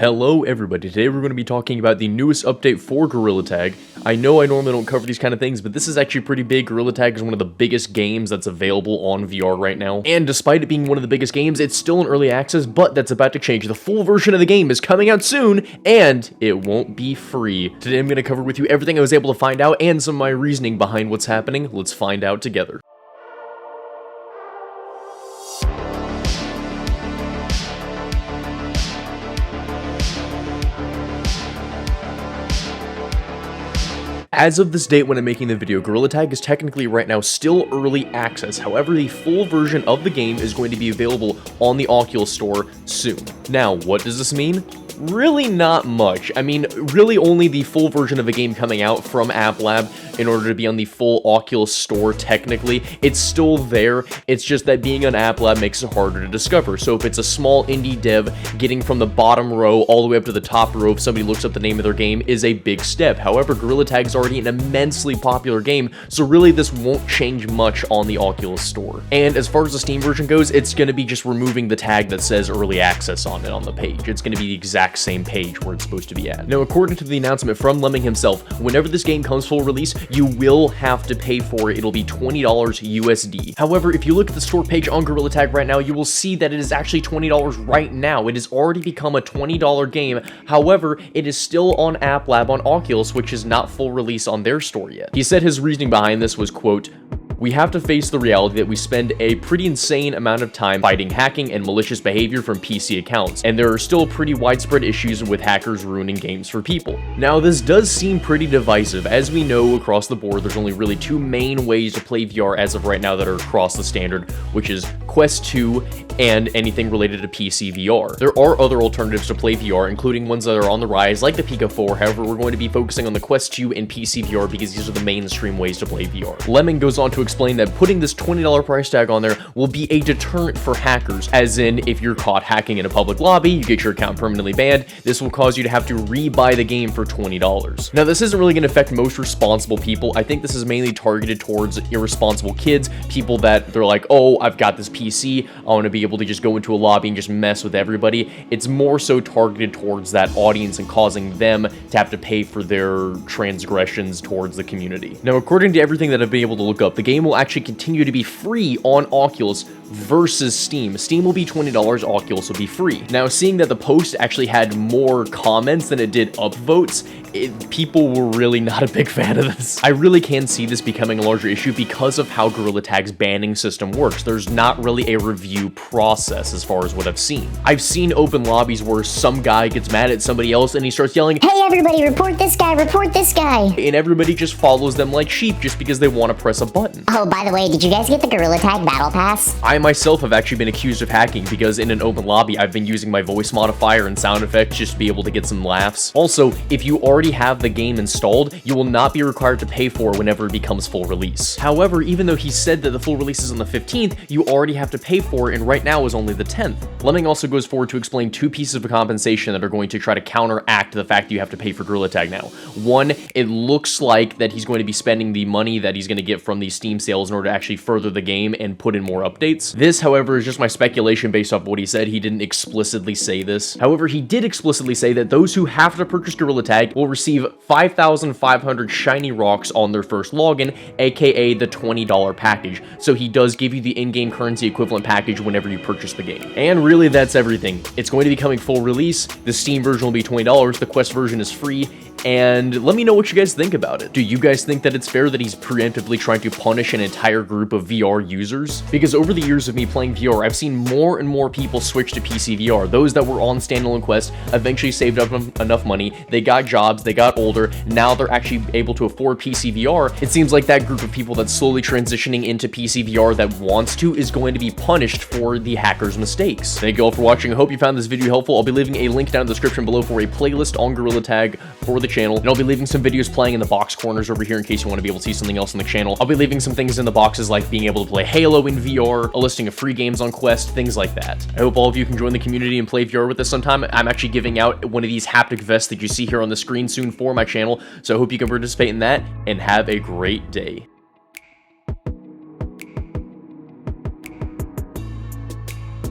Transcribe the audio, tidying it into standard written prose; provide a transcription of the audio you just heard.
Hello everybody, today we're going to be talking about the newest update for Gorilla Tag. I know I normally don't cover these kind of things, but this is actually pretty big. Gorilla Tag is one of the biggest games that's available on VR right now. And despite it being one of the biggest games, it's still in early access, but that's about to change. The full version of the game is coming out soon, and it won't be free. Today I'm going to cover with you everything I was able to find out and some of my reasoning behind what's happening. Let's find out together. As of this date when I'm making the video, Gorilla Tag is technically right now still early access. However, the full version of the game is going to be available on the Oculus Store soon. Now, what does this mean? Really not much. I mean, really only the full version of the game coming out from App Lab in order to be on the full Oculus Store technically. It's still there, it's just that being on App Lab makes it harder to discover. So if it's a small indie dev, getting from the bottom row all the way up to the top row if somebody looks up the name of their game is a big step. However, Gorilla Tag is already an immensely popular game, so really this won't change much on the Oculus Store. And as far as the Steam version goes, it's going to be just removing the tag that says early access on it on the page. It's going to be the exact same page where it's supposed to be at. Now, according to the announcement from Lemming himself, whenever this game comes full release, you will have to pay for it. It'll be $20 USD. However, if you look at the store page on Gorilla Tag right now, you will see that it is actually $20 right now. It has already become a $20 game. However, it is still on App Lab on Oculus, which is not full release on their store yet. He said his reasoning behind this was, quote, "We have to face the reality that we spend a pretty insane amount of time fighting hacking and malicious behavior from PC accounts, and there are still pretty widespread issues with hackers ruining games for people." Now, this does seem pretty divisive. As we know, across the board, there's only really two main ways to play VR as of right now that are across the standard, which is Quest 2 and anything related to PC VR. There are other alternatives to play VR, including ones that are on the rise, like the Pico 4. However, we're going to be focusing on the Quest 2 and PC VR because these are the mainstream ways to play VR. Lemming goes on to explain that putting this $20 price tag on there will be a deterrent for hackers, as in if you're caught hacking in a public lobby, you get your account permanently banned, this will cause you to have to re-buy the game for $20. Now, this isn't really going to affect most responsible people. I think this is mainly targeted towards irresponsible kids, people that they're like, oh, I've got this PC, I want to be able to just go into a lobby and just mess with everybody. It's more so targeted towards that audience and causing them to have to pay for their transgressions towards the community. Now, according to everything that I've been able to look up, the game will actually continue to be free on Oculus versus Steam. Steam will be $20, Oculus will be free. Now, seeing that the post actually had more comments than it did upvotes, people were really not a big fan of this. I really can see this becoming a larger issue because of how Gorilla Tag's banning system works. There's not really a review process as far as what I've seen. I've seen open lobbies where some guy gets mad at somebody else and he starts yelling, "Hey everybody, report this guy, report this guy!" And everybody just follows them like sheep just because they want to press a button. Oh, by the way, did you guys get the Gorilla Tag Battle Pass? I myself have actually been accused of hacking because in an open lobby, I've been using my voice modifier and sound effects just to be able to get some laughs. Also, if you already have the game installed, you will not be required to pay for it whenever it becomes full release. However, even though he said that the full release is on the 15th, you already have to pay for it, and right now is only the 10th. Lemming also goes forward to explain two pieces of compensation that are going to try to counteract the fact that you have to pay for Gorilla Tag now. One, it looks like that he's going to be spending the money that he's going to get from these Steam sales in order to actually further the game and put in more updates. This, however, is just my speculation based off what he said. He didn't explicitly say this. However, he did explicitly say that those who have to purchase Gorilla Tag will receive 5,500 shiny rocks on their first login, aka the $20 package. So he does give you the in-game currency equivalent package whenever you purchase the game. And really, that's everything. It's going to be coming full release. The Steam version will be $20. The Quest version is free. And let me know what you guys think about it. Do you guys think that it's fair that he's preemptively trying to punish an entire group of VR users? Because over the years of me playing VR, I've seen more and more people switch to PC VR. Those that were on standalone Quest eventually saved up enough money, they got jobs, they got older, now they're actually able to afford PC VR. It seems like that group of people that's slowly transitioning into PC VR that wants to is going to be punished for the hacker's mistakes. Thank you all for watching. I hope you found this video helpful. I'll be leaving a link down in the description below for a playlist on Gorilla Tag for the channel, and I'll be leaving some videos playing in the box corners over here in case you want to be able to see something else on the channel. I'll be leaving some things in the boxes like being able to play Halo in VR, a listing of free games on Quest, things like that. I hope all of you can join the community and play VR with us sometime. I'm actually giving out one of these haptic vests that you see here on the screen soon for my channel, so I hope you can participate in that, and have a great day.